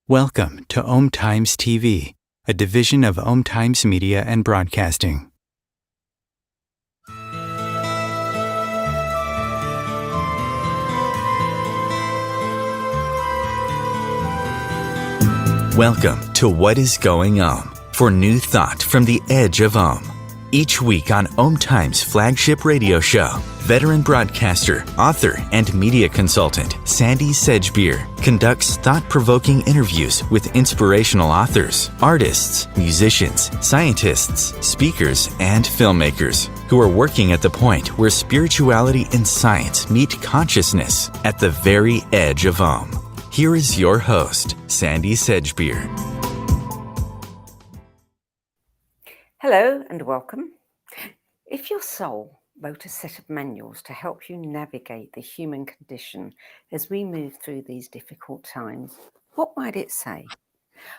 Welcome to Om Times TV, a division of Om Times Media and Broadcasting. Welcome to What is Going Om, for new thought from the edge of Om. Each week on Om Times' flagship radio show, veteran broadcaster, author, and media consultant Sandie Sedgbeer conducts thought-provoking interviews with inspirational authors, artists, musicians, scientists, speakers, and filmmakers who are working at the point where spirituality and science meet consciousness at the very edge of Om. Here is your host, Sandie Sedgbeer. Hello and welcome. If your soul wrote a set of manuals to help you navigate the human condition as we move through these difficult times, what might it say?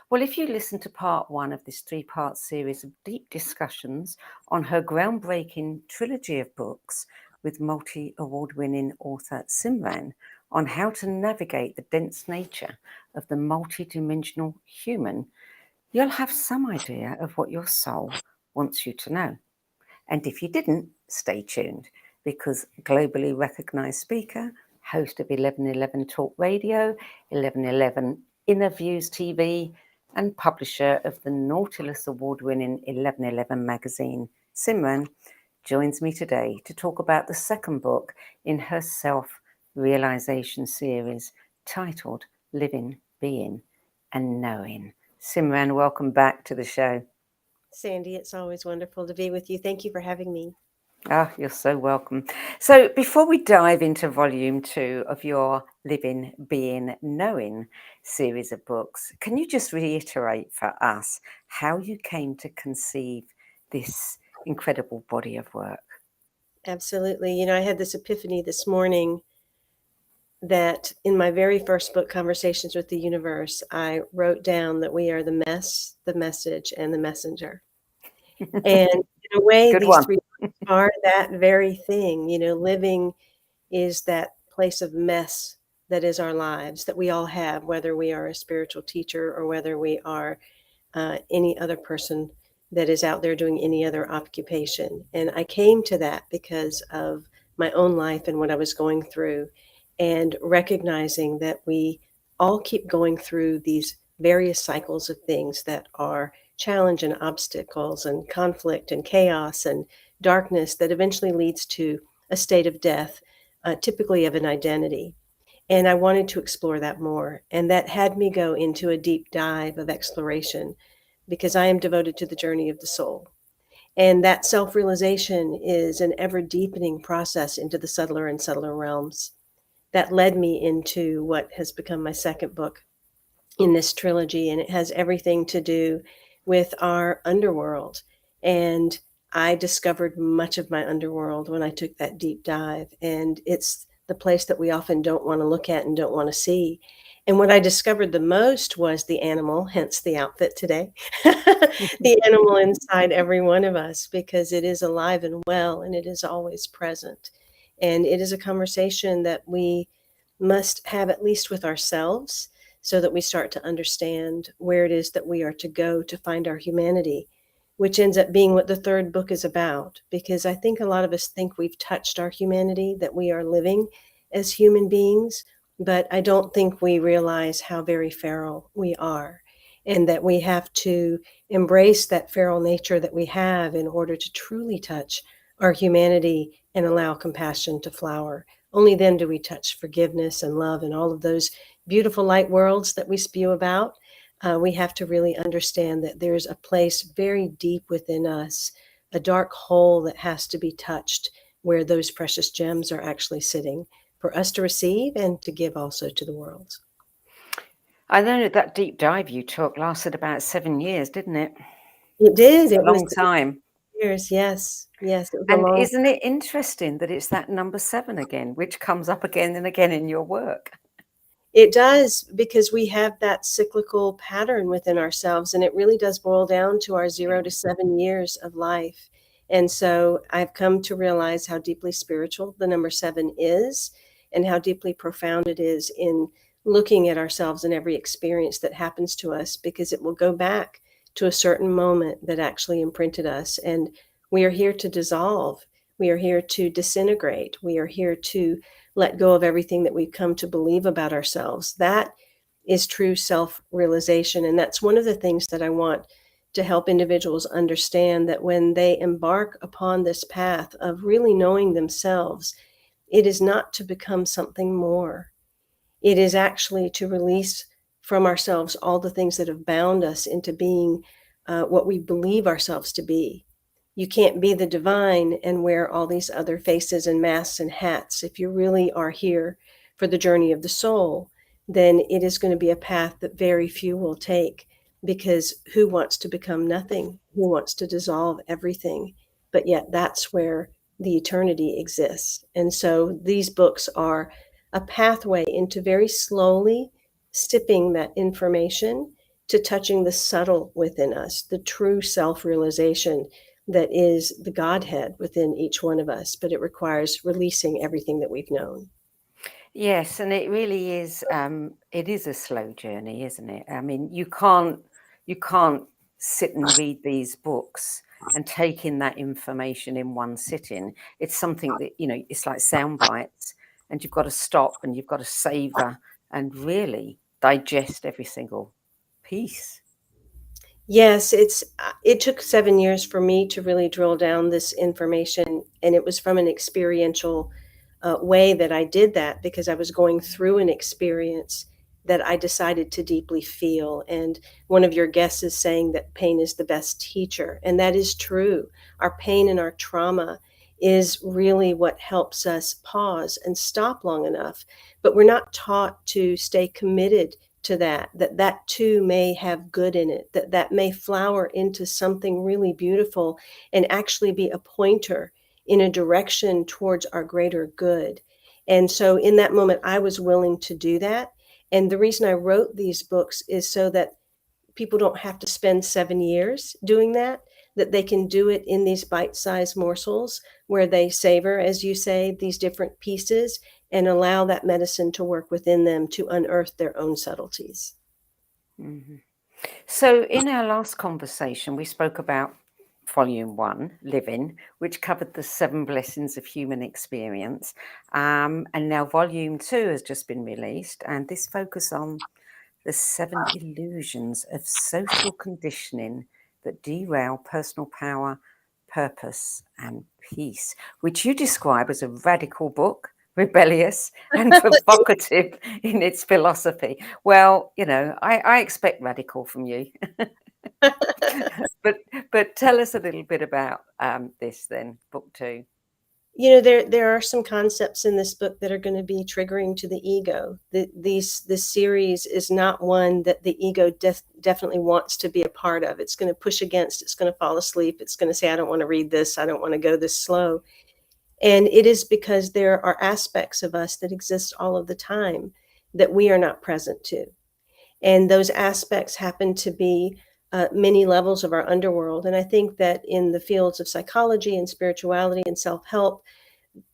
Well, if you listen to part one of this three-part series of deep discussions on her groundbreaking trilogy of books with multi-award-winning author Simran on how to navigate the dense nature of the multidimensional human, you'll have some idea of what your soul wants you to know. And if you didn't, stay tuned, because globally recognized speaker, host of 1111 Talk Radio, 1111 Interviews TV, and publisher of the Nautilus Award-winning 1111 magazine, Simran, joins me today to talk about the second book in her self-realization series titled Living, Being, and Knowing. Simran, welcome back to the show. Sandie, it's always wonderful to be with you. Thank you for having me. Ah, you're so welcome. So, before we dive into volume 2 of your Living, Being, Knowing series of books, can you just reiterate for us how you came to conceive this incredible body of work? Absolutely. I had this epiphany this morning that in my very first book, Conversations with the Universe, I wrote down that we are the mess, the message, and the messenger. And in a way, Good these one. three are that very thing. Living is that place of mess that is our lives that we all have, whether we are a spiritual teacher or whether we are any other person that is out there doing any other occupation. And I came to that because of my own life and what I was going through, and recognizing that we all keep going through these various cycles of things that are challenge and obstacles and conflict and chaos and darkness that eventually leads to a state of death, typically of an identity. And I wanted to explore that more. And that had me go into a deep dive of exploration because I am devoted to the journey of the soul. And that self realization is an ever deepening process into the subtler and subtler realms. That led me into what has become my second book in this trilogy. And it has everything to do with our underworld. And I discovered much of my underworld when I took that deep dive. And it's the place that we often don't want to look at and don't want to see. And what I discovered the most was the animal, hence the outfit today, the animal inside every one of us, because it is alive and well and it is always present. And it is a conversation that we must have, at least with ourselves, so that we start to understand where it is that we are to go to find our humanity, which ends up being what the third book is about. Because I think a lot of us think we've touched our humanity, that we are living as human beings, but I don't think we realize how very feral we are, and that we have to embrace that feral nature that we have in order to truly touch our humanity and allow compassion to flower. Only then do we touch forgiveness and love and all of those beautiful light worlds that we spew about. We have to really understand that there's a place very deep within us, a dark hole that has to be touched, where those precious gems are actually sitting for us to receive and to give also to the world. I know that deep dive you took lasted about 7 years, didn't it? It did. It's a It was long time. years. Yes. Yes. It was a And long. isn't it interesting that it's that number 7 again, which comes up again and again in your work? It does, because we have that cyclical pattern within ourselves, and it really does boil down to our 0 to 7 years of life. And so I've come to realize how deeply spiritual the number 7 is, and how deeply profound it is in looking at ourselves in every experience that happens to us, because it will go back to a certain moment that actually imprinted us. And we are here to dissolve. We are here to disintegrate. We are here to let go of everything that we've come to believe about ourselves. That is true self-realization. And that's one of the things that I want to help individuals understand, that when they embark upon this path of really knowing themselves, it is not to become something more. It is actually to release from ourselves all the things that have bound us into being what we believe ourselves to be. You can't be the divine and wear all these other faces and masks and hats. If you really are here for the journey of the soul, then it is going to be a path that very few will take, because who wants to become nothing? Who wants to dissolve everything? But yet that's where the eternity exists. And so these books are a pathway into very slowly sipping that information to touching the subtle within us, the true self-realization that is the Godhead within each one of us, but it requires releasing everything that we've known. Yes, and it really is. It is a slow journey, isn't it? I mean, you can't sit and read these books and take in that information in one sitting. It's something that it's like sound bites, and you've got to stop and you've got to savor and really digest every single piece. Yes, it took 7 years for me to really drill down this information, and it was from an experiential way that I did that, because I was going through an experience that I decided to deeply feel. And one of your guests is saying that pain is the best teacher, and that is true. Our pain and our trauma is really what helps us pause and stop long enough. But we're not taught to stay committed to that too may have good in it, that may flower into something really beautiful and actually be a pointer in a direction towards our greater good. And so in that moment, I was willing to do that. And the reason I wrote these books is so that people don't have to spend 7 years doing that they can do it in these bite-sized morsels where they savor, as you say, these different pieces and allow that medicine to work within them to unearth their own subtleties. Mm-hmm. So in our last conversation, we spoke about Volume 1, Living, which covered the 7 blessings of human experience. And now Volume 2 has just been released, and this focuses on the 7 illusions of social conditioning that derail personal power, purpose, and peace, which you describe as a radical book, rebellious and provocative in its philosophy. Well, I expect radical from you. but tell us a little bit about this then, book 2. There are some concepts in this book that are going to be triggering to the ego. This series is not one that the ego definitely wants to be a part of. It's going to push against, it's going to fall asleep. It's going to say, I don't want to read this. I don't want to go this slow. And it is because there are aspects of us that exist all of the time that we are not present to. And those aspects happen to be many levels of our underworld. And I think that in the fields of psychology and spirituality and self-help,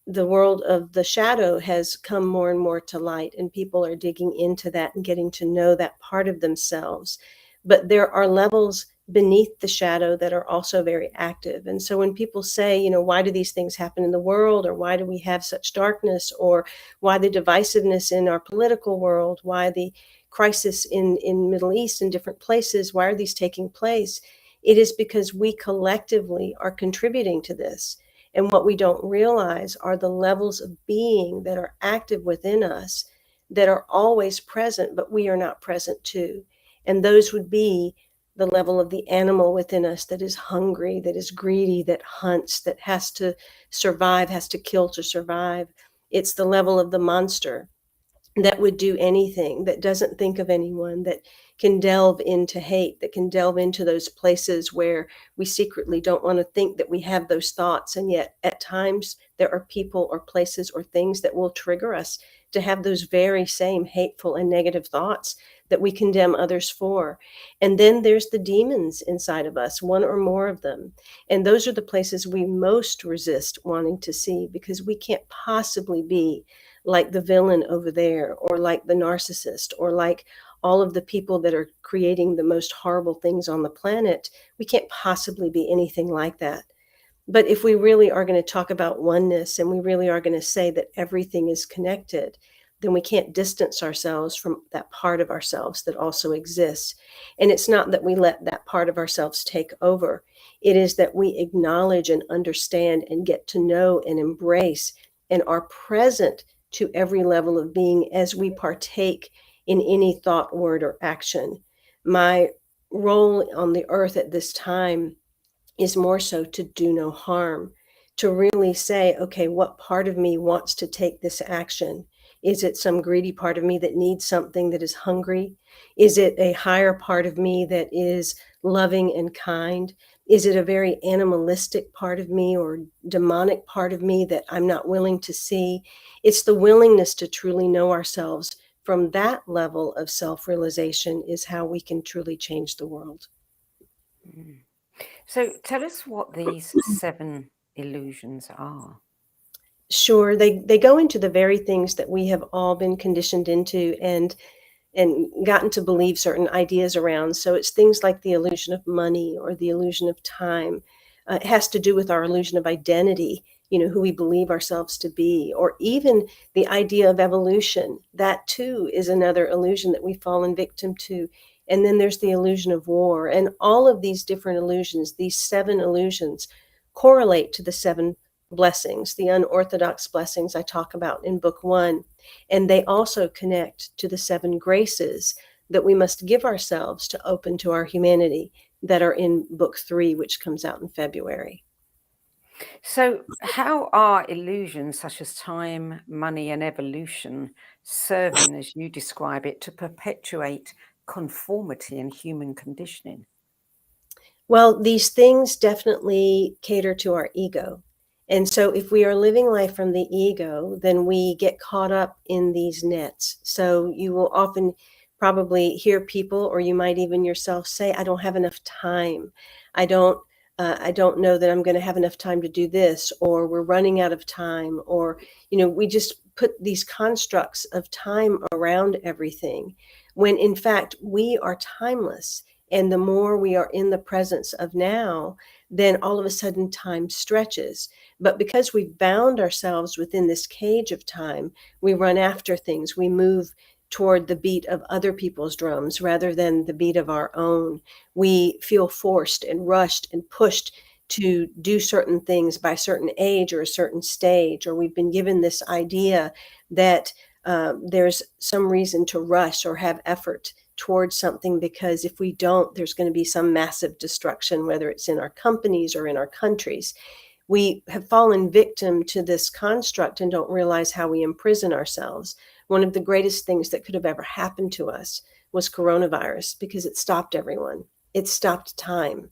the world of the shadow has come more and more to light, and people are digging into that and getting to know that part of themselves. But there are levels beneath the shadow that are also very active. And so when people say, why do these things happen in the world, or why do we have such darkness, or why the divisiveness in our political world, why the crisis in Middle East and different places, why are these taking place? It is because we collectively are contributing to this. And what we don't realize are the levels of being that are active within us that are always present, but we are not present to. And those would be the level of the animal within us that is hungry, that is greedy, that hunts, that has to survive, has to kill to survive. It's the level of the monster that would do anything, that doesn't think of anyone, that can delve into hate, that can delve into those places where we secretly don't want to think that we have those thoughts. And yet at times there are people or places or things that will trigger us to have those very same hateful and negative thoughts that we condemn others for. And then there's the demons inside of us, one or more of them. And those are the places we most resist wanting to see, because we can't possibly be like the villain over there, or like the narcissist, or like all of the people that are creating the most horrible things on the planet. We can't possibly be anything like that. But if we really are going to talk about oneness, and we really are going to say that everything is connected, then we can't distance ourselves from that part of ourselves that also exists. And it's not that we let that part of ourselves take over. It is that we acknowledge and understand and get to know and embrace and are present to every level of being as we partake in any thought, word, or action. My role on the earth at this time is more so to do no harm, to really say, okay, what part of me wants to take this action? Is it some greedy part of me that needs something, that is hungry? Is it a higher part of me that is loving and kind? Is it a very animalistic part of me or demonic part of me that I'm not willing to see? It's the willingness to truly know ourselves from that level of self-realization is how we can truly change the world. So tell us what these 7 illusions are. Sure, they go into the very things that we have all been conditioned into and gotten to believe certain ideas around. So it's things like the illusion of money or the illusion of time. It has to do with our illusion of identity, who we believe ourselves to be, or even the idea of evolution. That too is another illusion that we've fallen victim to. And then there's the illusion of war. And all of these different illusions, these 7 illusions, correlate to the 7 blessings, the unorthodox blessings I talk about in book 1. And they also connect to the 7 graces that we must give ourselves to open to our humanity that are in book 3, which comes out in February. So, how are illusions such as time, money, and evolution serving, as you describe it, to perpetuate conformity and human conditioning? Well, these things definitely cater to our ego. And so if we are living life from the ego, then we get caught up in these nets. So you will often probably hear people, or you might even yourself say, I don't have enough time. I don't I don't know that I'm going to have enough time to do this, or we're running out of time, or we just put these constructs of time around everything when in fact we are timeless. And the more we are in the presence of now, then all of a sudden time stretches. But because we've bound ourselves within this cage of time, we run after things. We move toward the beat of other people's drums rather than the beat of our own. We feel forced and rushed and pushed to do certain things by a certain age or a certain stage, or we've been given this idea that there's some reason to rush or have effort towards something, because if we don't, there's going to be some massive destruction, whether it's in our companies or in our countries. We have fallen victim to this construct and don't realize how we imprison ourselves. One of the greatest things that could have ever happened to us was coronavirus, because it stopped everyone. It stopped time.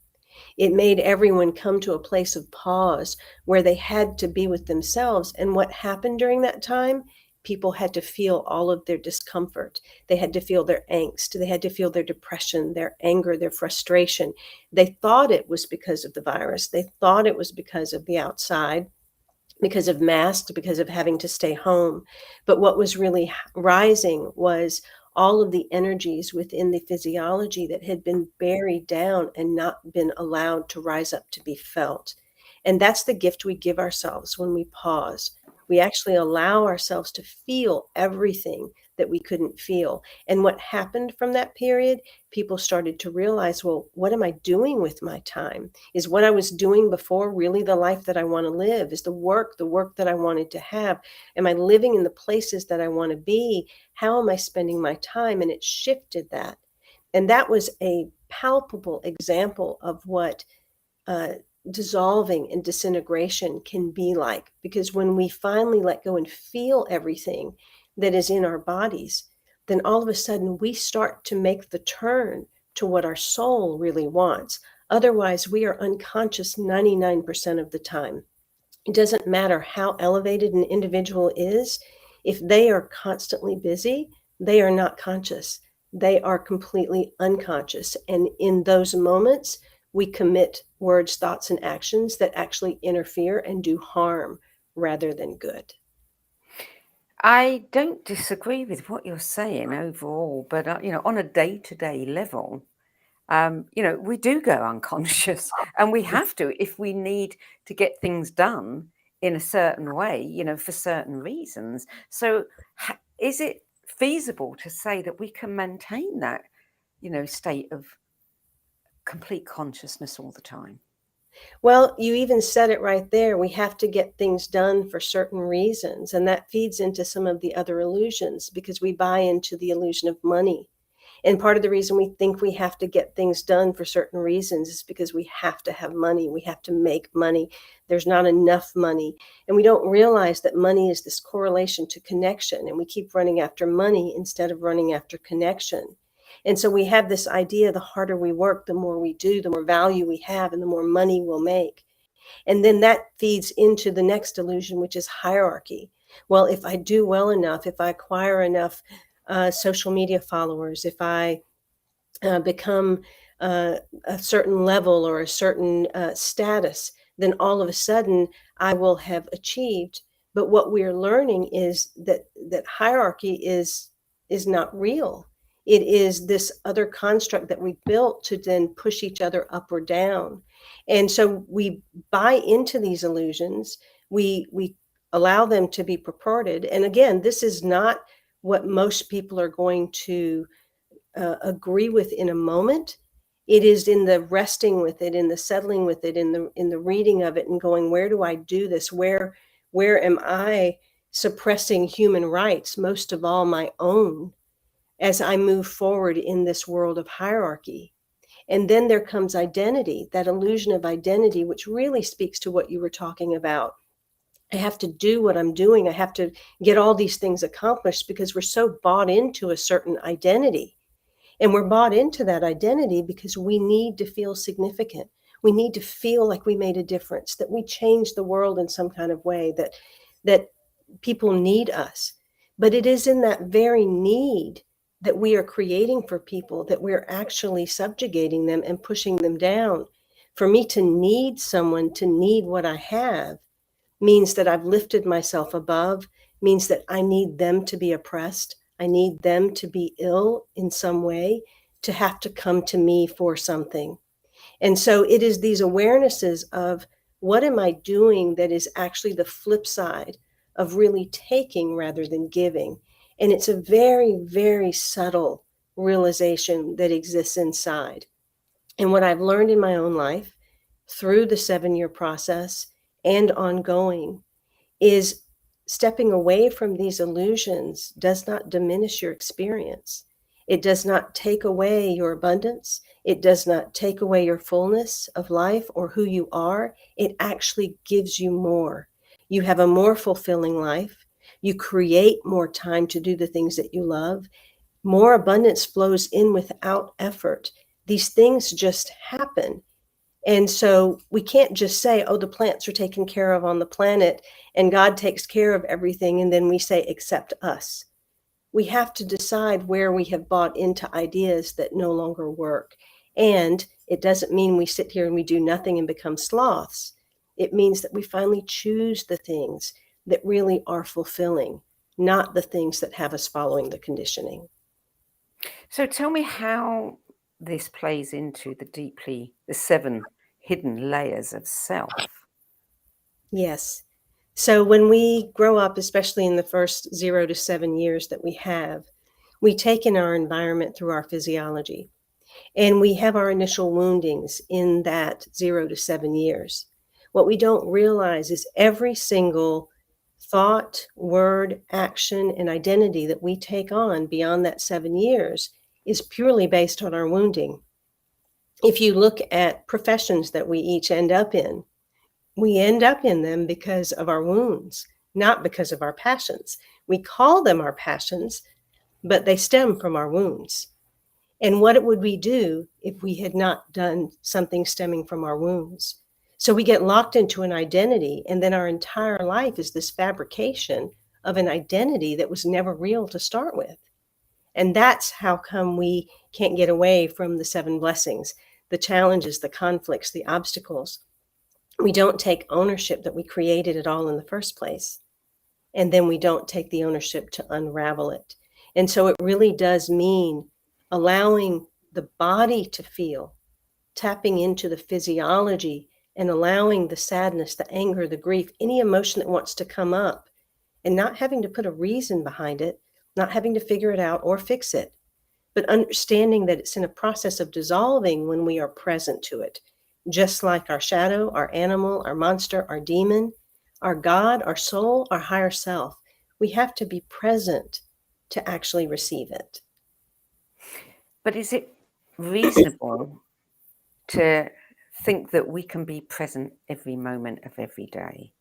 It made everyone come to a place of pause where they had to be with themselves. And what happened during that time? People had to feel all of their discomfort. They had to feel their angst. They had to feel their depression, their anger, their frustration. They thought it was because of the virus. They thought it was because of the outside, because of masks, because of having to stay home. But what was really rising was all of the energies within the physiology that had been buried down and not been allowed to rise up to be felt. And that's the gift we give ourselves when we pause. We actually allow ourselves to feel everything that we couldn't feel. And what happened from that period, people started to realize, well, what am I doing with my time? Is what I was doing before really the life that I want to live? Is the work that I wanted to have? Am I living in the places that I want to be? How am I spending my time? And it shifted that. And that was a palpable example of what uh, dissolving and disintegration can be like. Because when we finally let go and feel everything that is in our bodies, then all of a sudden we start to make the turn to what our soul really wants. Otherwise, we are unconscious 99% of the time. It doesn't matter how elevated an individual is, if they are constantly busy, they are not conscious. They are completely unconscious. And in those moments, we commit words, thoughts, and actions that actually interfere and do harm rather than good. I don't disagree with what you're saying overall, but on a day-to-day level, we do go unconscious, and we have to if we need to get things done in a certain way, for certain reasons. So, is it feasible to say that we can maintain that, state of complete consciousness all the time? Well, you even said it right there. We have to get things done for certain reasons. And that feeds into some of the other illusions, because we buy into the illusion of money. And part of the reason we think we have to get things done for certain reasons is because we have to have money. We have to make money. There's not enough money. And we don't realize that money is this correlation to connection. And we keep running after money instead of running after connection. And so we have this idea, the harder we work, the more we do, the more value we have, and the more money we'll make. And then that feeds into the next illusion, which is hierarchy. Well, if I do well enough, if I acquire enough social media followers, if I become a certain level or a certain status, then all of a sudden I will have achieved. But what we're learning is that hierarchy is not real. It is this other construct that we built to then push each other up or down. And so we buy into these illusions. We allow them to be purported. And again, this is not what most people are going to agree with in a moment. It is in the resting with it, in the settling with it, in the reading of it, and going, where do I do this? Where am I suppressing human rights, most of all my own, as I move forward in this world of hierarchy? And then there comes identity, that illusion of identity, which really speaks to what you were talking about. I have to do what I'm doing. I have to get all these things accomplished because we're so bought into a certain identity. And we're bought into that identity because we need to feel significant. We need to feel like we made a difference, that we changed the world in some kind of way, that people need us. But it is in that very need that we are creating for people that we're actually subjugating them and pushing them down. For me to need someone, to need what I have, means that I've lifted myself above, means that I need them to be oppressed. I need them to be ill in some way, to have to come to me for something. And so it is these awarenesses of what am I doing that is actually the flip side of really taking rather than giving. And it's a very, very subtle realization that exists inside. And what I've learned in my own life through the 7-year process and ongoing is stepping away from these illusions does not diminish your experience. It does not take away your abundance. It does not take away your fullness of life or who you are. It actually gives you more. You have a more fulfilling life. You create more time to do the things that you love. More abundance flows in without effort. These things just happen. And so we can't just say, oh, the plants are taken care of on the planet and God takes care of everything. And then we say, except us. We have to decide where we have bought into ideas that no longer work. And it doesn't mean we sit here and we do nothing and become sloths. It means that we finally choose the things that really are fulfilling, not the things that have us following the conditioning. So tell me how this plays into the 7 hidden layers of self. Yes. So when we grow up, especially in the first 0 to 7 years that we take in our environment through our physiology. And we have our initial woundings in that 0 to 7 years. What we don't realize is every single thought, word, action, and identity that we take on beyond that 7 years is purely based on our wounding. If you look at professions that we each end up in, we end up in them because of our wounds, not because of our passions. We call them our passions, but they stem from our wounds. And what would we do if we had not done something stemming from our wounds? So we get locked into an identity, and then our entire life is this fabrication of an identity that was never real to start with. And that's how come we can't get away from the 7 blessings, the challenges, the conflicts, the obstacles. We don't take ownership that we created it all in the first place. And then we don't take the ownership to unravel it. And so it really does mean allowing the body to feel, tapping into the physiology and allowing the sadness, the anger, the grief, any emotion that wants to come up, and not having to put a reason behind it, not having to figure it out or fix it, but understanding that it's in a process of dissolving when we are present to it. Just like our shadow, our animal, our monster, our demon, our God, our soul, our higher self, we have to be present to actually receive it. But is it reasonable to think that we can be present every moment of every day?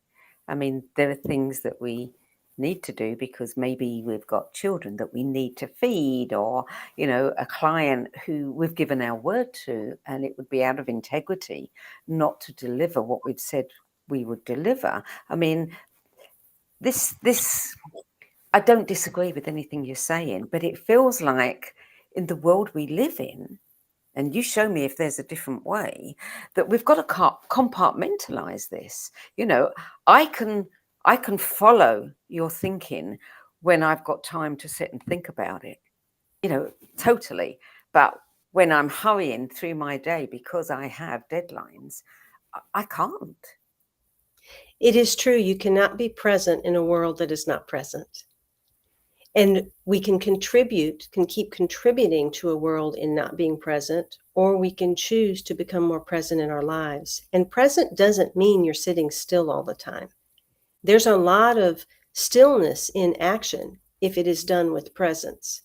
I mean, there are things that we need to do because maybe we've got children that we need to feed, or, you know, a client who we've given our word to, and it would be out of integrity not to deliver what we've said we would deliver. I mean, this I don't disagree with anything you're saying, but it feels like in the world we live in, and you show me if there's a different way, that we've got to compartmentalize this. You know, I can follow your thinking when I've got time to sit and think about it, you know, totally. But when I'm hurrying through my day because I have deadlines, I can't. It is true. You cannot be present in a world that is not present. And we can keep contributing to a world in not being present, or we can choose to become more present in our lives. And present doesn't mean you're sitting still all the time. There's a lot of stillness in action if it is done with presence.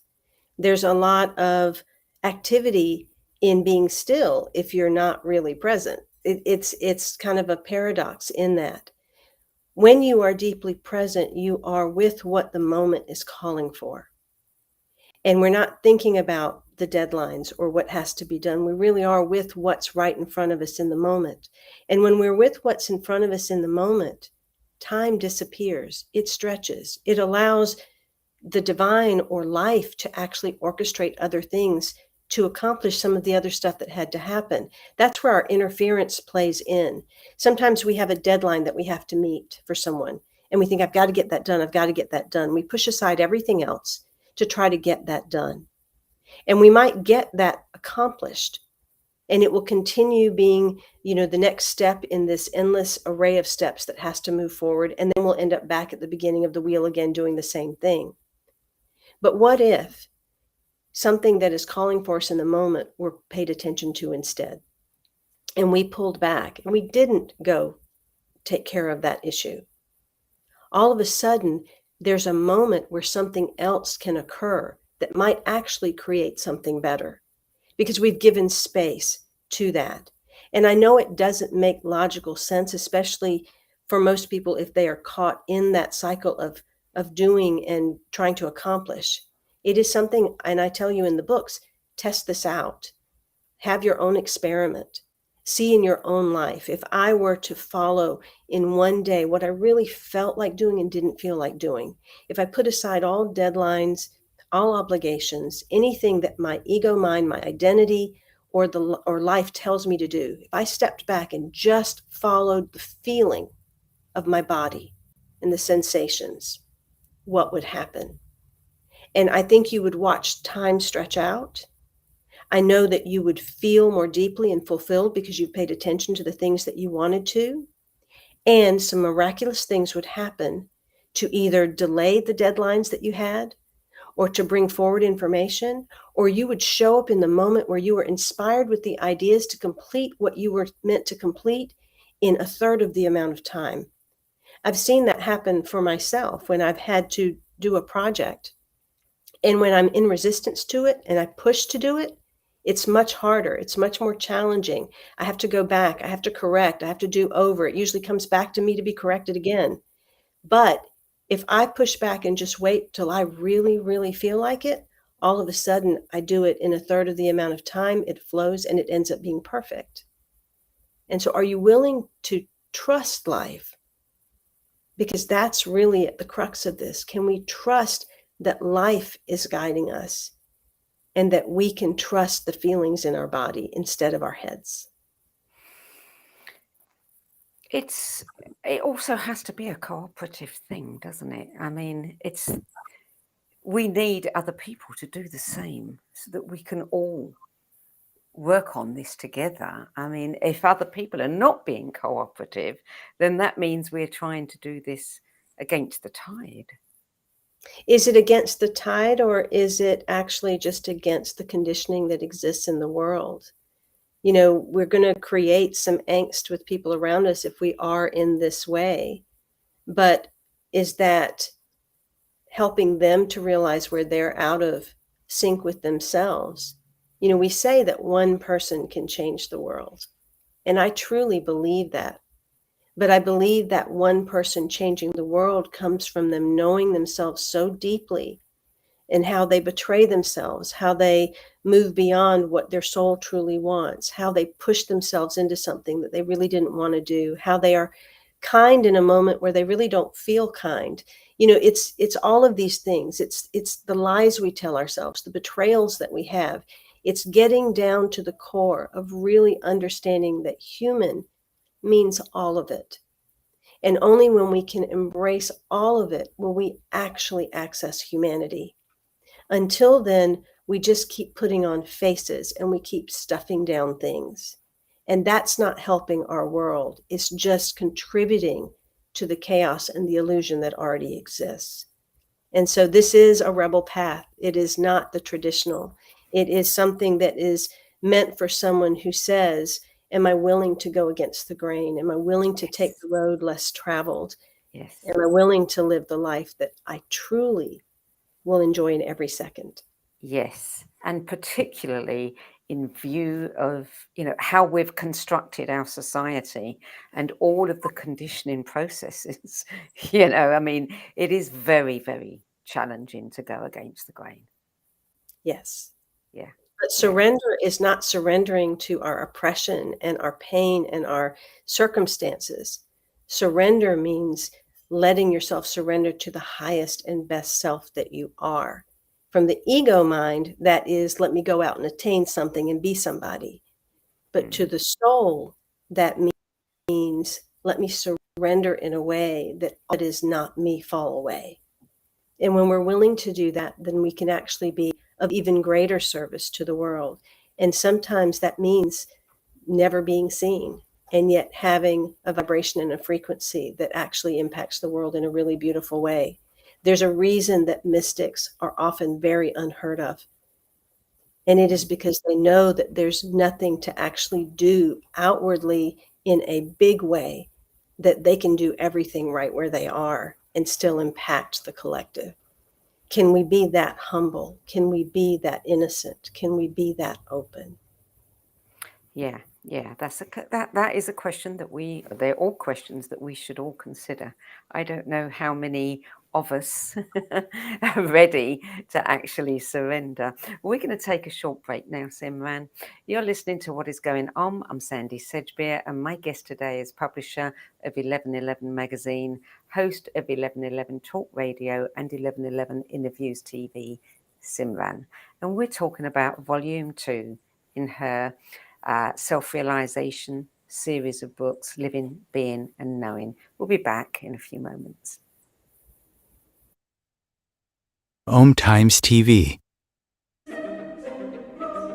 There's a lot of activity in being still if you're not really present. It's kind of a paradox in that. When you are deeply present, you are with what the moment is calling for. And we're not thinking about the deadlines or what has to be done. We really are with what's right in front of us in the moment. And when we're with what's in front of us in the moment, time disappears, it stretches, it allows the divine or life to actually orchestrate other things to accomplish some of the other stuff that had to happen. That's where our interference plays in. Sometimes we have a deadline that we have to meet for someone, and we think, I've got to get that done. I've got to get that done. We push aside everything else to try to get that done. And we might get that accomplished, and it will continue being, the next step in this endless array of steps that has to move forward. And then we'll end up back at the beginning of the wheel again, doing the same thing. But what if something that is calling for us in the moment were paid attention to instead? And we pulled back and we didn't go take care of that issue. All of a sudden, there's a moment where something else can occur that might actually create something better because we've given space to that. And I know it doesn't make logical sense, especially for most people if they are caught in that cycle of doing and trying to accomplish. It is something, and I tell you in the books, test this out. Have your own experiment. See in your own life. If I were to follow in one day what I really felt like doing and didn't feel like doing, if I put aside all deadlines, all obligations, anything that my ego mind, my identity, or life tells me to do, if I stepped back and just followed the feeling of my body and the sensations, what would happen? And I think you would watch time stretch out. I know that you would feel more deeply and fulfilled because you paid attention to the things that you wanted to. And some miraculous things would happen to either delay the deadlines that you had or to bring forward information, or you would show up in the moment where you were inspired with the ideas to complete what you were meant to complete in a third of the amount of time. I've seen that happen for myself when I've had to do a project. And when I'm in resistance to it and I push to do it, it's much harder. It's much more challenging. I have to go back. I have to correct. I have to do over. It usually comes back to me to be corrected again. But if I push back and just wait till I really, really feel like it, all of a sudden I do it in a third of the amount of time. It flows and it ends up being perfect. And so are you willing to trust life? Because that's really at the crux of this. Can we trust that life is guiding us and that we can trust the feelings in our body instead of our heads? It also has to be a cooperative thing, doesn't it? I mean, we need other people to do the same so that we can all work on this together. I mean, if other people are not being cooperative, then that means we're trying to do this against the tide. Is it against the tide, or is it actually just against the conditioning that exists in the world? We're going to create some angst with people around us if we are in this way. But is that helping them to realize where they're out of sync with themselves? We say that one person can change the world. And I truly believe that. But I believe that one person changing the world comes from them knowing themselves so deeply and how they betray themselves, how they move beyond what their soul truly wants, how they push themselves into something that they really didn't want to do, how they are kind in a moment where they really don't feel kind. It's all of these things. It's the lies we tell ourselves, the betrayals that we have. It's getting down to the core of really understanding that human means all of it. And only when we can embrace all of it will we actually access humanity. Until then, we just keep putting on faces and we keep stuffing down things. And that's not helping our world. It's just contributing to the chaos and the illusion that already exists. And so this is a rebel path. It is not the traditional. It is something that is meant for someone who says, am I willing to go against the grain? Am I willing to take the road less traveled? Yes. Am I willing to live the life that I truly will enjoy in every second? Yes. And particularly in view of, how we've constructed our society and all of the conditioning processes. I mean, it is very, very challenging to go against the grain. Yes. Yeah. But surrender is not surrendering to our oppression and our pain and our circumstances. Surrender means letting yourself surrender to the highest and best self that you are. From the ego mind, that is, let me go out and attain something and be somebody. But to the soul, that means let me surrender in a way that it is not me fall away. And when we're willing to do that, then we can actually be of even greater service to the world. And sometimes that means never being seen, and yet having a vibration and a frequency that actually impacts the world in a really beautiful way. There's a reason that mystics are often very unheard of. And it is because they know that there's nothing to actually do outwardly in a big way, that they can do everything right where they are and still impact the collective. Can we be that humble? Can we be that innocent? Can we be that open? Yeah, that is a question that they're all questions that we should all consider. I don't know how many of us are ready to actually surrender. We're going to take a short break now, Simran. You're listening to What Is Going On. I'm Sandie Sedgbeer, and my guest today is publisher of 1111 magazine, host of 1111 Talk Radio and 1111 Interviews TV, Simran. And we're talking about volume 2 in her self-realization series of books, Living, Being and Knowing. We'll be back in a few moments. Om Times TV.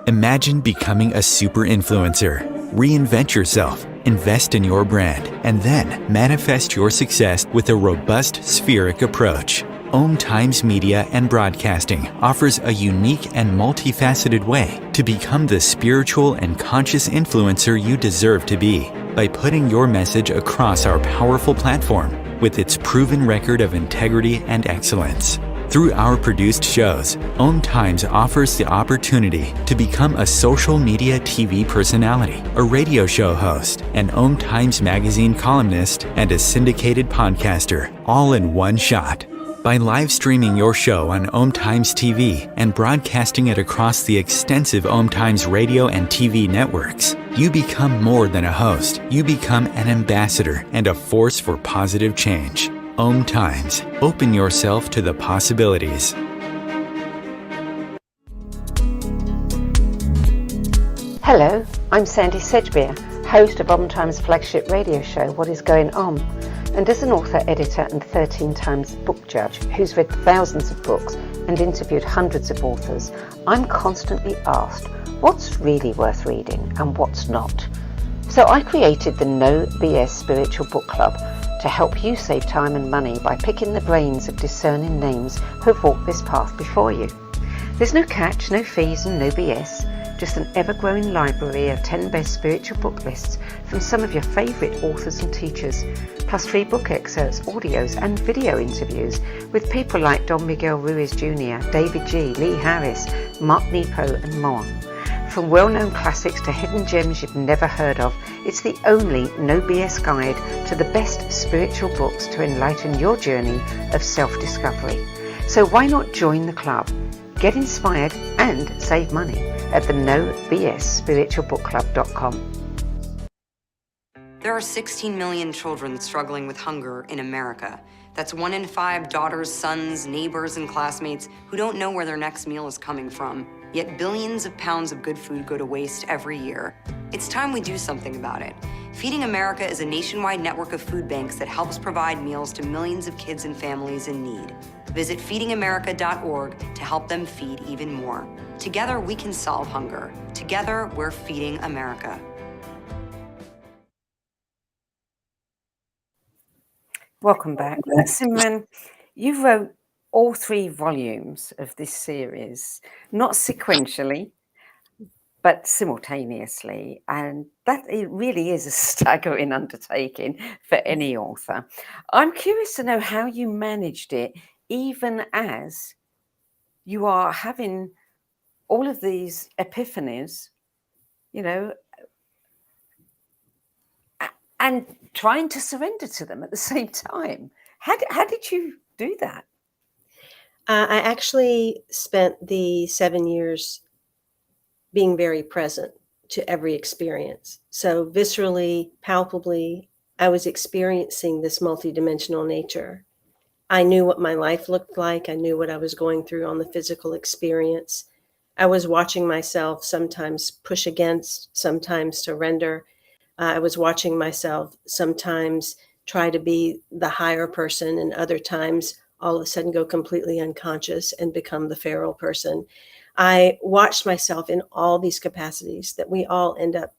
Imagine becoming a super influencer. Reinvent yourself, invest in your brand, and then manifest your success with a robust spheric approach. Om Times Media and Broadcasting offers a unique and multifaceted way to become the spiritual and conscious influencer you deserve to be by putting your message across our powerful platform with its proven record of integrity and excellence. Through our produced shows, Om Times offers the opportunity to become a social media TV personality, a radio show host, an Om Times magazine columnist, and a syndicated podcaster, all in one shot. By live streaming your show on Om Times TV and broadcasting it across the extensive Om Times radio and TV networks, you become more than a host. You become an ambassador and a force for positive change. Om Times. Open yourself to the possibilities. Hello, I'm Sandie Sedgbeer, host of Om Times flagship radio show, What Is Going On? And as an author, editor and 13 times book judge who's read thousands of books and interviewed hundreds of authors, I'm constantly asked what's really worth reading and what's not. So I created the No BS Spiritual Book Club to help you save time and money by picking the brains of discerning names who've walked this path before you. There's no catch, no fees and no BS, just an ever-growing library of 10 best spiritual book lists from some of your favourite authors and teachers, plus free book excerpts, audios and video interviews with people like Don Miguel Ruiz Jr., David G., Lee Harris, Mark Nepo and more. From well-known classics to hidden gems you've never heard of, it's the only no BS guide to the best spiritual books to enlighten your journey of self-discovery. So why not join the club? Get inspired and save money at the nobsspiritualbookclub.com. There are 16 million children struggling with hunger in America. That's 1 in 5 daughters, sons, neighbors, and classmates who don't know where their next meal is coming from. Yet billions of pounds of good food go to waste every year. It's time we do something about it. Feeding America is a nationwide network of food banks that helps provide meals to millions of kids and families in need. Visit feedingamerica.org to help them feed even more. Together, we can solve hunger. Together, we're feeding America. Welcome back. Simran, you wrote all 3 volumes of this series, not sequentially, but simultaneously. And that it really is a staggering undertaking for any author. I'm curious to know how you managed it, even as you are having all of these epiphanies you know, and trying to surrender to them at the same time. How did you do that? I actually spent the 7 years being very present to every experience. So viscerally, palpably, I was experiencing this multidimensional nature. I knew what my life looked like. I knew what I was going through on the physical experience. I was watching myself sometimes push against, sometimes surrender. I was watching myself sometimes try to be the higher person, and other times all of a sudden go completely unconscious and become the feral person. I watched myself in all these capacities that we all end up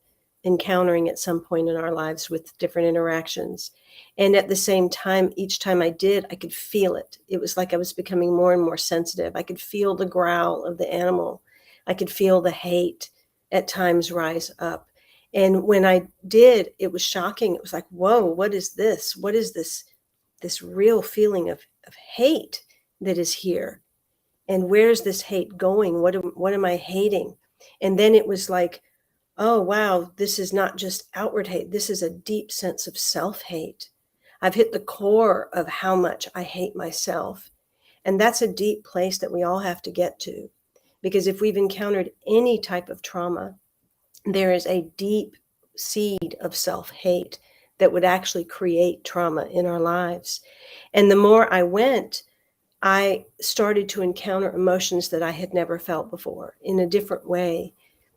encountering at some point in our lives with different interactions. And at the same time, each time I did, I could feel it. It was like I was becoming more and more sensitive. I could feel the growl of the animal. I could feel the hate at times rise up. And when I did, it was shocking. It was like, whoa, what is this? What is this real feeling of hate that is here? And where's this hate going? What am I hating? And then it was like, oh, wow, this is not just outward hate. This is a deep sense of self-hate. I've hit the core of how much I hate myself. And that's a deep place that we all have to get to. Because if we've encountered any type of trauma, there is a deep seed of self-hate that would actually create trauma in our lives. And the more I went, I started to encounter emotions that I had never felt before in a different way,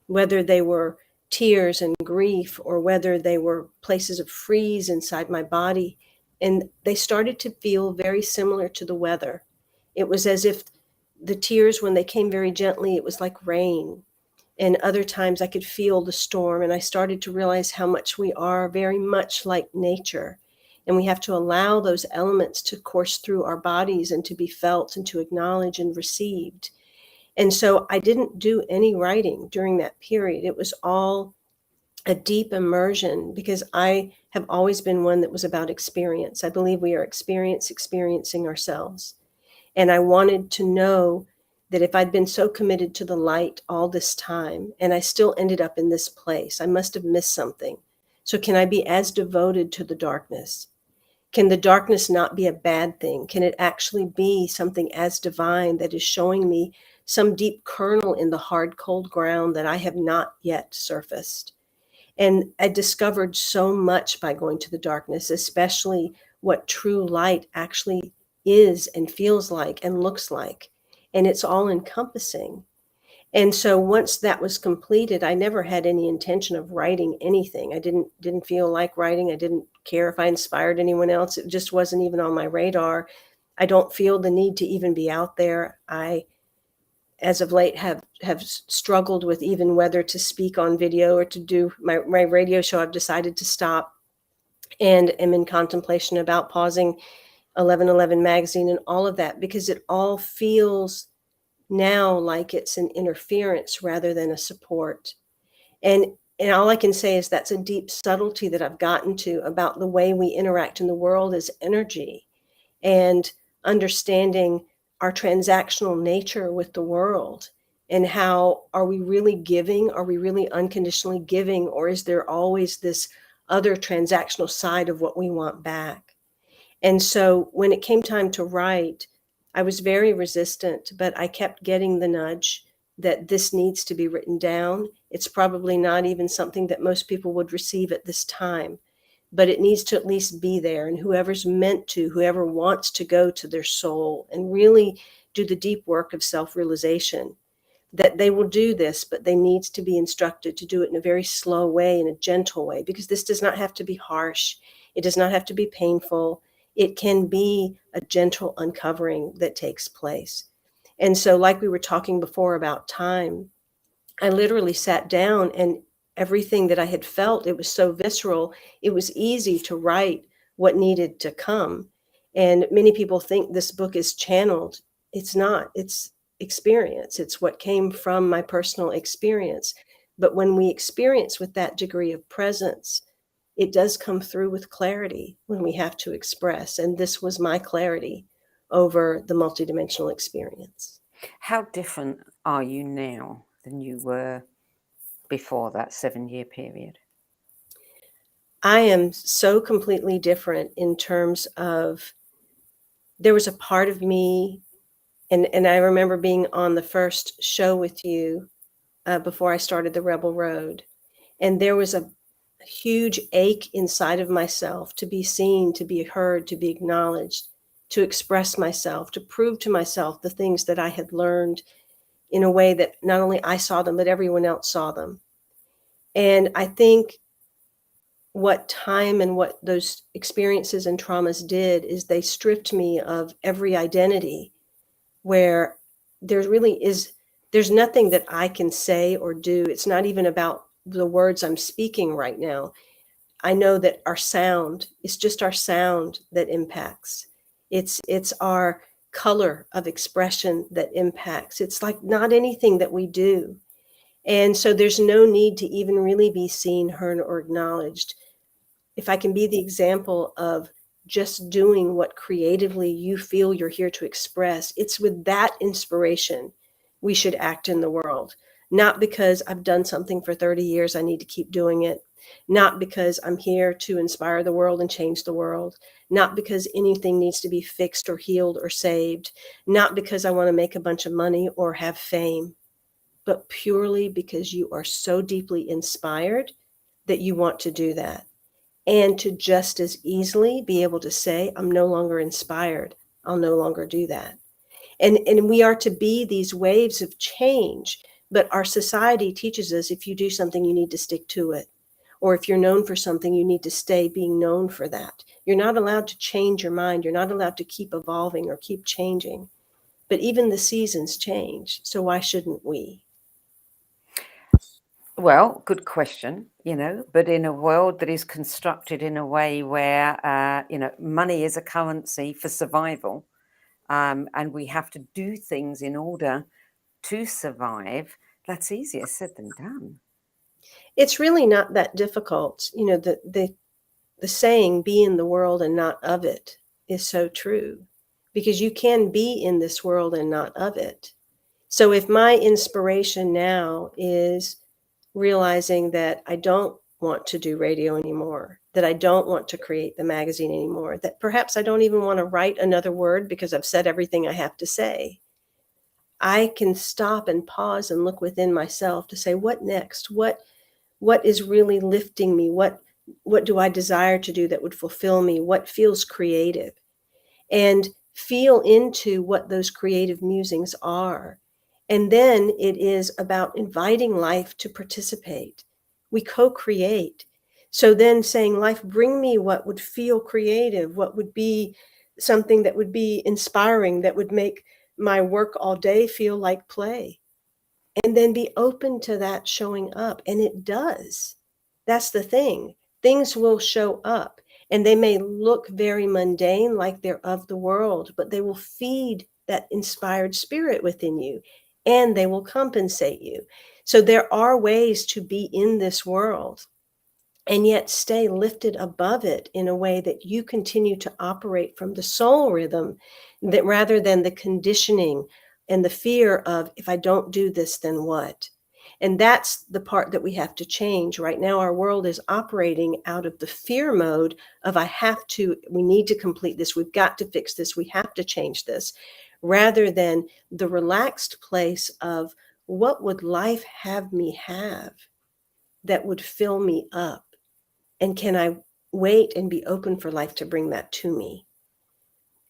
whether they were tears and grief or whether they were places of freeze inside my body. And they started to feel very similar to the weather. It was as if the tears, when they came very gently, it was like rain. And other times I could feel the storm, and I started to realize how much we are very much like nature. And we have to allow those elements to course through our bodies and to be felt and to acknowledge and received. And so I didn't do any writing during that period. It was all a deep immersion because I have always been one that was about experience. I believe we are experiencing ourselves. And I wanted to know that if I'd been so committed to the light all this time and I still ended up in this place, I must have missed something. So can I be as devoted to the darkness? Can the darkness not be a bad thing? Can it actually be something as divine that is showing me some deep kernel in the hard, cold ground that I have not yet surfaced? And I discovered so much by going to the darkness, especially what true light actually is and feels like and looks like. And it's all encompassing. And so once that was completed, I never had any intention of writing anything. I didn't feel like writing. I didn't care if I inspired anyone else. It just wasn't even on my radar. I don't feel the need to even be out there. I, as of late, have struggled with even whether to speak on video or to do my radio show. I've decided to stop and am in contemplation about pausing 1111 magazine and all of that, because it all feels now like it's an interference rather than a support. And all I can say is that's a deep subtlety that I've gotten to about the way we interact in the world as energy, and understanding our transactional nature with the world, and how are we really giving? Are we really unconditionally giving? Or is there always this other transactional side of what we want back? And so when it came time to write, I was very resistant, but I kept getting the nudge that this needs to be written down. It's probably not even something that most people would receive at this time, but it needs to at least be there. And whoever's meant to, whoever wants to go to their soul and really do the deep work of self-realization, that they will do this, but they need to be instructed to do it in a very slow way, in a gentle way, because this does not have to be harsh. It does not have to be painful. It can be a gentle uncovering that takes place. And so, like we were talking before about time, I literally sat down, and everything that I had felt, it was so visceral, it was easy to write what needed to come. And many people think this book is channeled. It's not. It's experience. It's what came from my personal experience. But when we experience with that degree of presence, it does come through with clarity when we have to express. And this was my clarity over the multidimensional experience. How different are you now than you were before that 7-year period? I am so completely different in terms of, there was a part of me, and I remember being on the first show with you before I started the Rebel Road, and there was a huge ache inside of myself to be seen, to be heard, to be acknowledged, to express myself, to prove to myself the things that I had learned in a way that not only I saw them, but everyone else saw them. And I think what time and what those experiences and traumas did is they stripped me of every identity, where there's nothing that I can say or do. It's not even about the words I'm speaking right now. I know that our sound, it's just our sound that impacts. It's our color of expression that impacts. It's like not anything that we do. And so there's no need to even really be seen, heard, or acknowledged. If I can be the example of just doing what creatively you feel you're here to express, it's with that inspiration we should act in the world. Not because I've done something for 30 years, I need to keep doing it. Not because I'm here to inspire the world and change the world. Not because anything needs to be fixed or healed or saved. Not because I want to make a bunch of money or have fame, but purely because you are so deeply inspired that you want to do that. And to just as easily be able to say, I'm no longer inspired, I'll no longer do that. And we are to be these waves of change, but our society teaches us if you do something, you need to stick to it. Or if you're known for something, you need to stay being known for that. You're not allowed to change your mind. You're not allowed to keep evolving or keep changing. But even the seasons change. So why shouldn't we? Well, good question, but in a world that is constructed in a way where, money is a currency for survival, and we have to do things in order to survive, that's easier said than done. It's really not that difficult. The saying, be in the world and not of it, is so true, because you can be in this world and not of it. So if my inspiration now is realizing that I don't want to do radio anymore, that I don't want to create the magazine anymore, that perhaps I don't even want to write another word because I've said everything I have to say, I can stop and pause and look within myself to say, what next? What is really lifting me? What do I desire to do that would fulfill me? What feels creative? And feel into what those creative musings are. And then it is about inviting life to participate. We co-create. So then saying, life, bring me what would feel creative, what would be something that would be inspiring, that would make my work all day feel like play. And then be open to that showing up. And it does. That's the thing. Things will show up. And they may look very mundane, like they're of the world, but they will feed that inspired spirit within you, and they will compensate you. So there are ways to be in this world and yet stay lifted above it in a way that you continue to operate from the soul rhythm, that rather than the conditioning and the fear of, if I don't do this, then what? And that's the part that we have to change. Right now, our world is operating out of the fear mode of, we need to complete this, we've got to fix this, we have to change this, rather than the relaxed place of, what would life have me have that would fill me up? And can I wait and be open for life to bring that to me?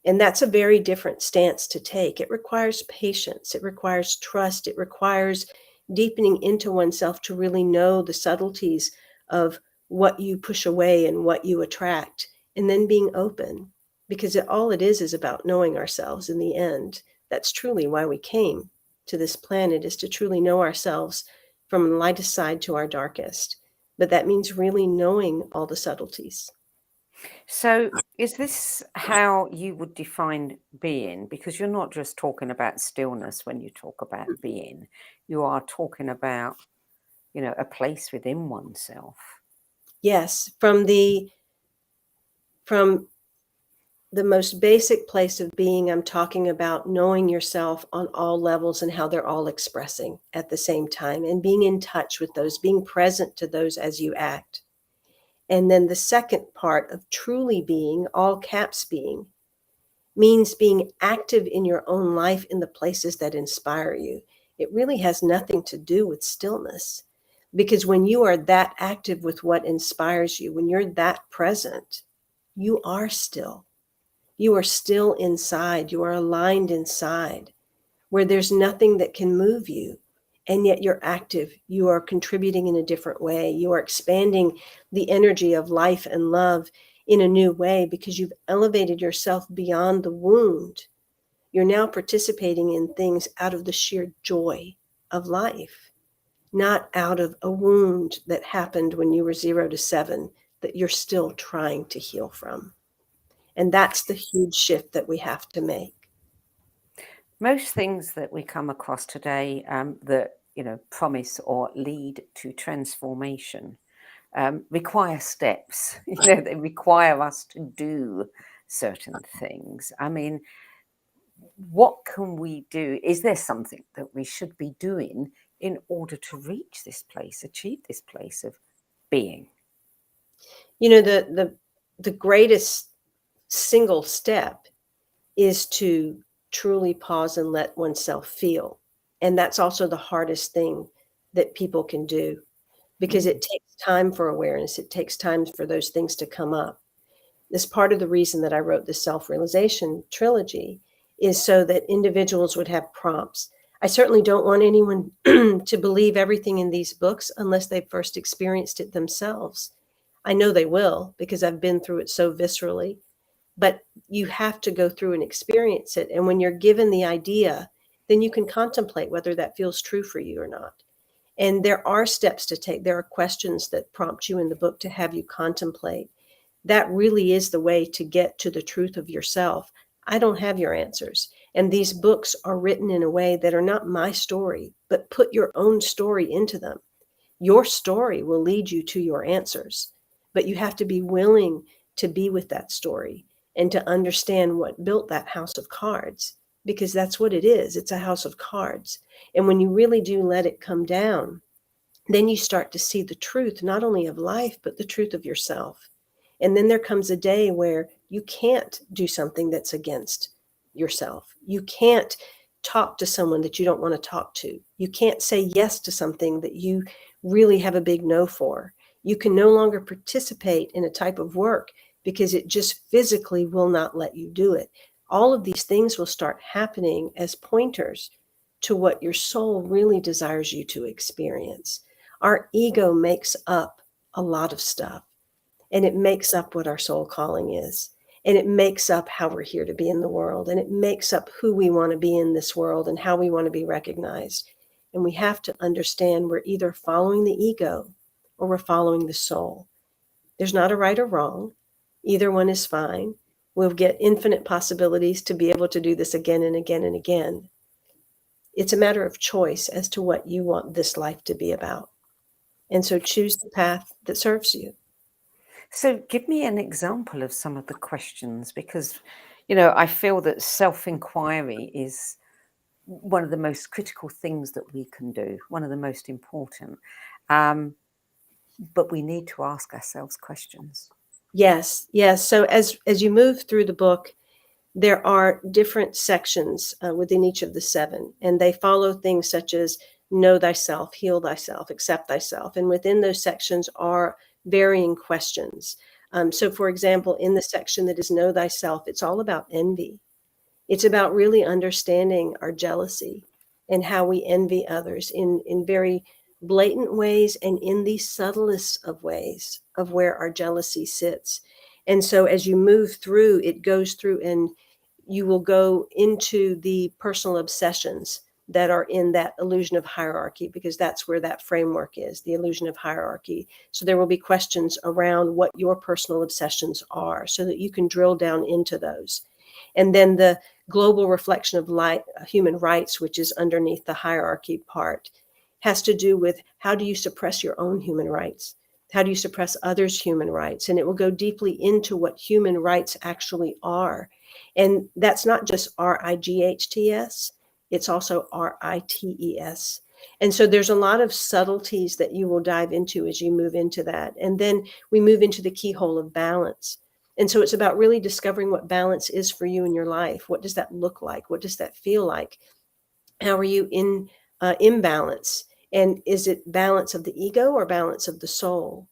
And that's a very different stance to take. It requires patience. It requires trust. It requires deepening into oneself to really know the subtleties of what you push away and what you attract, and then being open, because all it is about knowing ourselves in the end. That's truly why we came to this planet, is to truly know ourselves from the lightest side to our darkest. But that means really knowing all the subtleties. So is this how you would define being? Because you're not just talking about stillness when you talk about being. You are talking about, a place within oneself. Yes, from the the most basic place of being, I'm talking about knowing yourself on all levels and how they're all expressing at the same time, and being in touch with those, being present to those as you act. And then the second part of truly being, all caps being, means being active in your own life in the places that inspire you. It really has nothing to do with stillness, because when you are that active with what inspires you, when you're that present, you are still. You are still inside. You are aligned inside, where there's nothing that can move you. And yet you're active. You are contributing in a different way. You are expanding the energy of life and love in a new way, because you've elevated yourself beyond the wound. You're now participating in things out of the sheer joy of life, not out of a wound that happened when you were 0 to 7 that you're still trying to heal from. And that's the huge shift that we have to make. Most things that we come across today that promise or lead to transformation require steps. They require us to do certain things. I mean, what can we do? Is there something that we should be doing in order to reach this place, achieve this place of being? The greatest single step is to truly pause and let oneself feel. And that's also the hardest thing that people can do, because it takes time for awareness. It takes time for those things to come up. This part of the reason that I wrote the self-realization trilogy is so that individuals would have prompts. I certainly don't want anyone to believe everything in these books unless they've first experienced it themselves. I know they will, because I've been through it so viscerally. But you have to go through and experience it. And when you're given the idea, then you can contemplate whether that feels true for you or not. And there are steps to take. There are questions that prompt you in the book to have you contemplate. That really is the way to get to the truth of yourself. I don't have your answers. And these books are written in a way that are not my story, but put your own story into them. Your story will lead you to your answers, but you have to be willing to be with that story and to understand what built that house of cards, because that's what it is. It's a house of cards. And when you really do let it come down, then you start to see the truth, not only of life, but the truth of yourself. And then there comes a day where you can't do something that's against yourself. You can't talk to someone that you don't want to talk to. You can't say yes to something that you really have a big no for. You can no longer participate in a type of work because it just physically will not let you do it. All of these things will start happening as pointers to what your soul really desires you to experience. Our ego makes up a lot of stuff, and it makes up what our soul calling is. And it makes up how we're here to be in the world. And it makes up who we want to be in this world and how we want to be recognized. And we have to understand we're either following the ego or we're following the soul. There's not a right or wrong. Either one is fine. We'll get infinite possibilities to be able to do this again and again and again. It's a matter of choice as to what you want this life to be about. And so choose the path that serves you. So give me an example of some of the questions, because, I feel that self-inquiry is one of the most critical things that we can do, one of the most important. But we need to ask ourselves questions. Yes. So as you move through the book, there are different sections within each of the 7, and they follow things such as know thyself, heal thyself, accept thyself. And within those sections are varying questions. So for example, in the section that is know thyself, it's all about envy. It's about really understanding our jealousy and how we envy others in very blatant ways and in the subtlest of ways of where our jealousy sits. And so as you move through, it goes through and you will go into the personal obsessions that are in that illusion of hierarchy, because that's where that framework is, the illusion of hierarchy. So there will be questions around what your personal obsessions are so that you can drill down into those. And then the global reflection of human rights, which is underneath the hierarchy part, has to do with how do you suppress your own human rights? How do you suppress others' human rights? And it will go deeply into what human rights actually are. And that's not just RIGHTS, it's also RITES. And so there's a lot of subtleties that you will dive into as you move into that. And then we move into the keyhole of balance. And so it's about really discovering what balance is for you in your life. What does that look like? What does that feel like? How are you in imbalance? And is it balance of the ego or balance of the soul?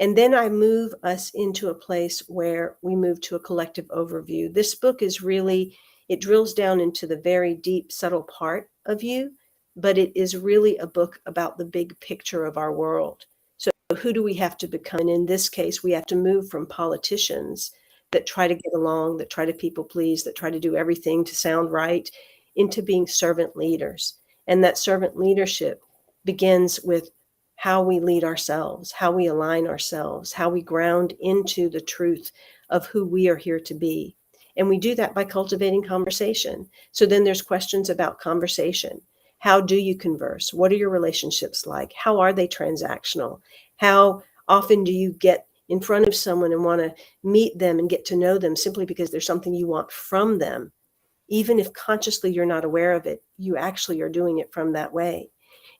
And then I move us into a place where we move to a collective overview. This book is really, it drills down into the very deep, subtle part of you, but it is really a book about the big picture of our world. So who do we have to become? And in this case, we have to move from politicians that try to get along, that try to people please, that try to do everything to sound right, into being servant leaders. And that servant leadership begins with how we lead ourselves, how we align ourselves, how we ground into the truth of who we are here to be. And we do that by cultivating conversation. So then there's questions about conversation. How do you converse? What are your relationships like? How are they transactional? How often do you get in front of someone and want to meet them and get to know them simply because there's something you want from them? Even if consciously you're not aware of it, you actually are doing it from that way.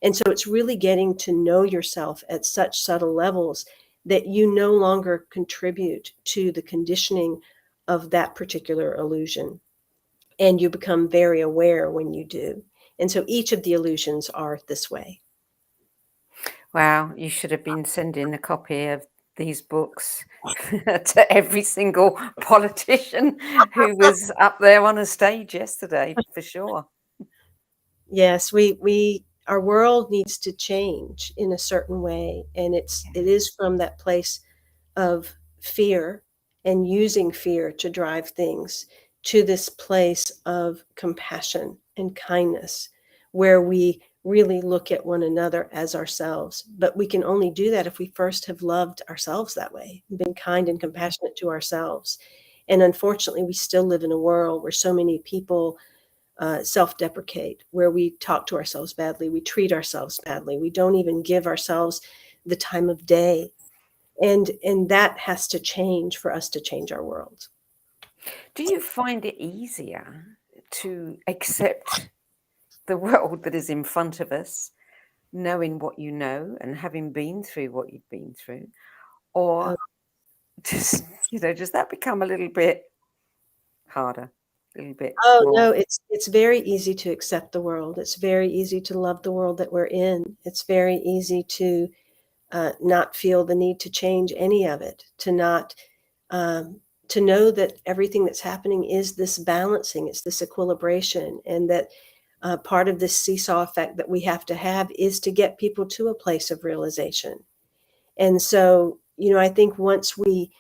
And so it's really getting to know yourself at such subtle levels that you no longer contribute to the conditioning of that particular illusion. And you become very aware when you do. And so each of the illusions are this way. Wow, you should have been sending a copy of these books to every single politician who was up there on a stage yesterday, for sure. Yes, our world needs to change in a certain way. And it is from that place of fear and using fear to drive things to this place of compassion and kindness, where we really look at one another as ourselves. But we can only do that if we first have loved ourselves that way, been kind and compassionate to ourselves. And unfortunately, we still live in a world where so many people self-deprecate, where we talk to ourselves badly, we treat ourselves badly, we don't even give ourselves the time of day. And that has to change for us to change our world. Do you find it easier to accept the world that is in front of us, knowing what you know and having been through what you've been through? Or does that become a little bit harder, a little bit Oh, more? no, it's very easy to accept the world. It's very easy to love the world that we're in. It's very easy to not feel the need to change any of it, to not to know that everything that's happening is this balancing, it's this equilibration, and that part of this seesaw effect that we have to have is to get people to a place of realization. And so, I think once we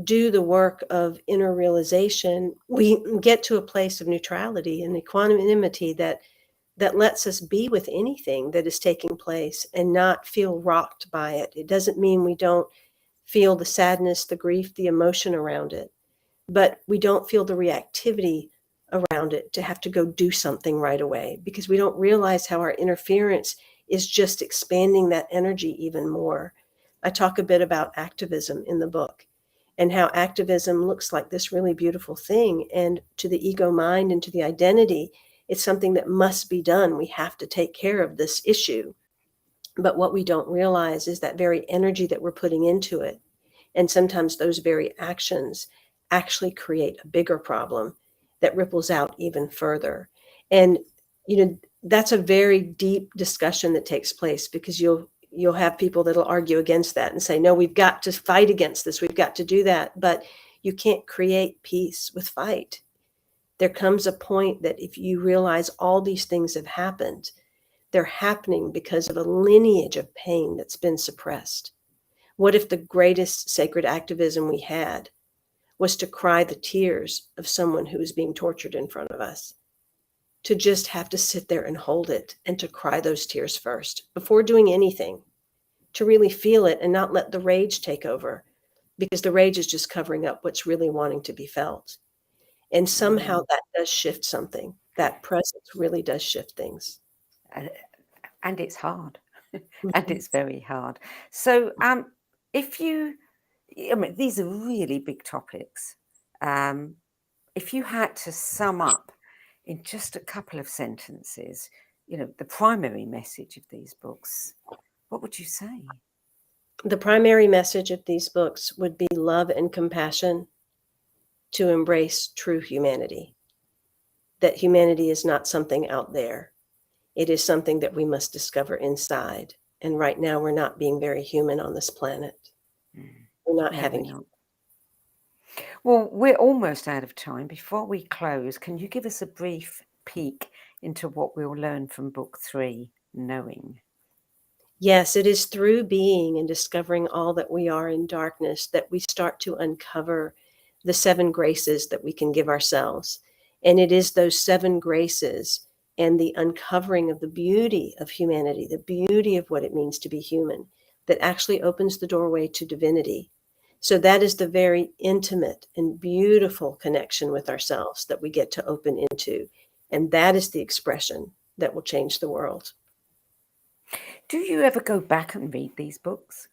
do the work of inner realization, we get to a place of neutrality and equanimity that lets us be with anything that is taking place and not feel rocked by it. It doesn't mean we don't feel the sadness, the grief, the emotion around it, but we don't feel the reactivity around it to have to go do something right away, because we don't realize how our interference is just expanding that energy even more. I talk a bit about activism in the book, and how activism looks like this really beautiful thing. And to the ego mind and to the identity, it's something that must be done. We have to take care of this issue. But what we don't realize is that very energy that we're putting into it, and sometimes those very actions, actually create a bigger problem that ripples out even further. And, that's a very deep discussion that takes place, because you'll have people that'll argue against that and say, no, we've got to fight against this. We've got to do that. But you can't create peace with fight. There comes a point that if you realize all these things have happened, they're happening because of a lineage of pain that's been suppressed. What if the greatest sacred activism we had was to cry the tears of someone who is being tortured in front of us? To just have to sit there and hold it, and to cry those tears first before doing anything, to really feel it and not let the rage take over, because the rage is just covering up what's really wanting to be felt. And somehow that does shift something. That presence really does shift things. And it's hard. And it's very hard. So If you, I mean, these are really big topics. If you had to sum up in just a couple of sentences, the primary message of these books, what would you say? The primary message of these books would be love and compassion to embrace true humanity. That humanity is not something out there. It is something that we must discover inside. And right now, we're not being very human on this planet. We're not No, having. we're not. Well, we're almost out of time. Before we close, can you give us a brief peek into what we'll learn from book 3, Knowing? Yes, it is through being and discovering all that we are in darkness that we start to uncover the 7 graces that we can give ourselves. And it is those 7 graces and the uncovering of the beauty of humanity, the beauty of what it means to be human, that actually opens the doorway to divinity. So that is the very intimate and beautiful connection with ourselves that we get to open into. And that is the expression that will change the world. Do you ever go back and read these books?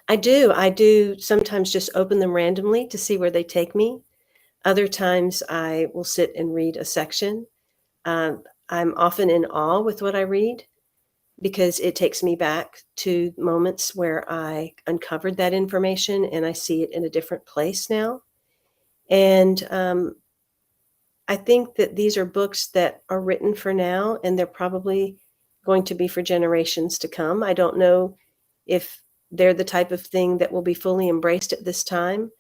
I do. I do sometimes just open them randomly to see where they take me. Other times I will sit and read a section. I'm often in awe with what I read because it takes me back to moments where I uncovered that information and I see it in a different place now. And I think that these are books that are written for now, and they're probably going to be for generations to come. I don't know if they're the type of thing that will be fully embraced at this time.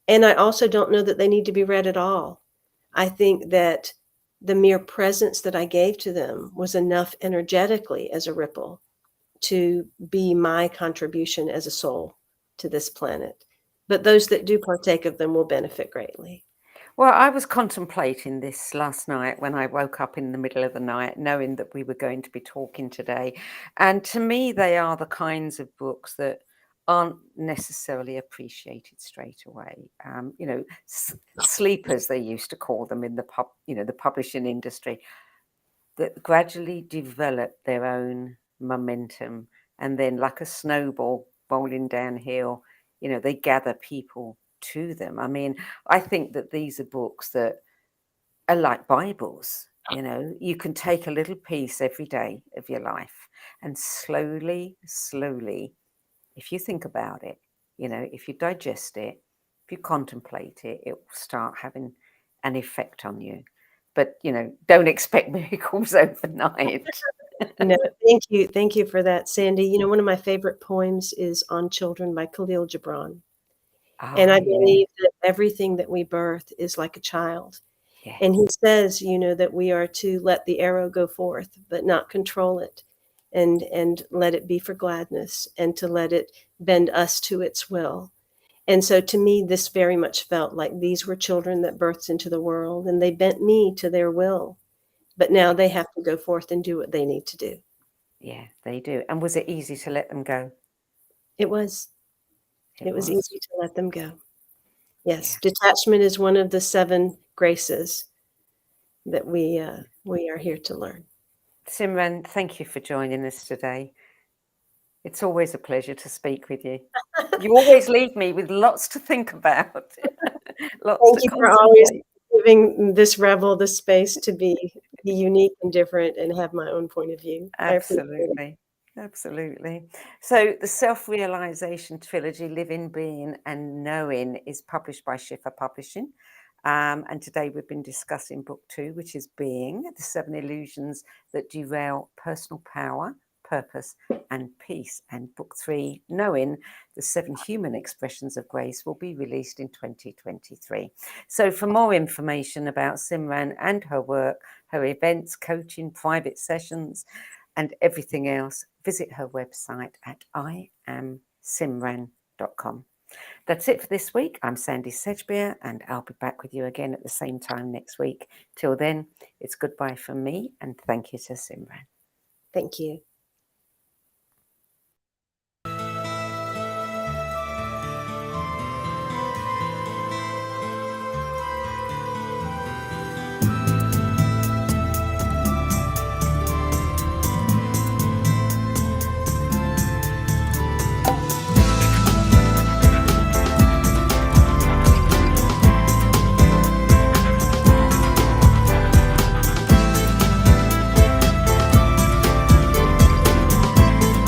And I also don't know that they need to be read at all. I think that the mere presence that I gave to them was enough energetically as a ripple to be my contribution as a soul to this planet. But those that do partake of them will benefit greatly. Well, I was contemplating this last night when I woke up in the middle of the night, knowing that we were going to be talking today. And to me, they are the kinds of books that aren't necessarily appreciated straight away. Sleepers, they used to call them in the publishing industry, that gradually develop their own momentum. And then like a snowball rolling downhill, they gather people to them. I mean, I think that these are books that are like Bibles. You can take a little piece every day of your life and slowly, if you think about it, if you digest it, if you contemplate it, it will start having an effect on you. But, don't expect miracles overnight. No, thank you. Thank you for that, Sandie. One of my favorite poems is On Children by Khalil Gibran. And I believe that everything that we birth is like a child. Yeah. And he says, that we are to let the arrow go forth, but not control it, and let it be for gladness, and to let it bend us to its will. And so to me, this very much felt like these were children that birthed into the world, and they bent me to their will. But now they have to go forth and do what they need to do. Yeah, they do. And was it easy to let them go? It was. It was easy to let them go. Yes, Yeah. detachment is one of the 7 graces that we are here to learn. Simran, thank you for joining us today. It's always a pleasure to speak with you. You always leave me with lots to think about. Thank you for always giving this rebel the space to be unique and different and have my own point of view. Absolutely. Absolutely. So the Self-Realization Trilogy, Living, Being and Knowing, is published by Schiffer Publishing. And today we've been discussing book 2, which is Being, the 7 illusions that derail personal power, purpose and peace. And book 3, Knowing, the 7 human expressions of grace, will be released in 2023. So for more information about Simran and her work, her events, coaching, private sessions, and everything else, visit her website at iamsimran.com. That's it for this week. I'm Sandie Sedgbeer, and I'll be back with you again at the same time next week. Till then, it's goodbye from me, and thank you to Simran. Thank you.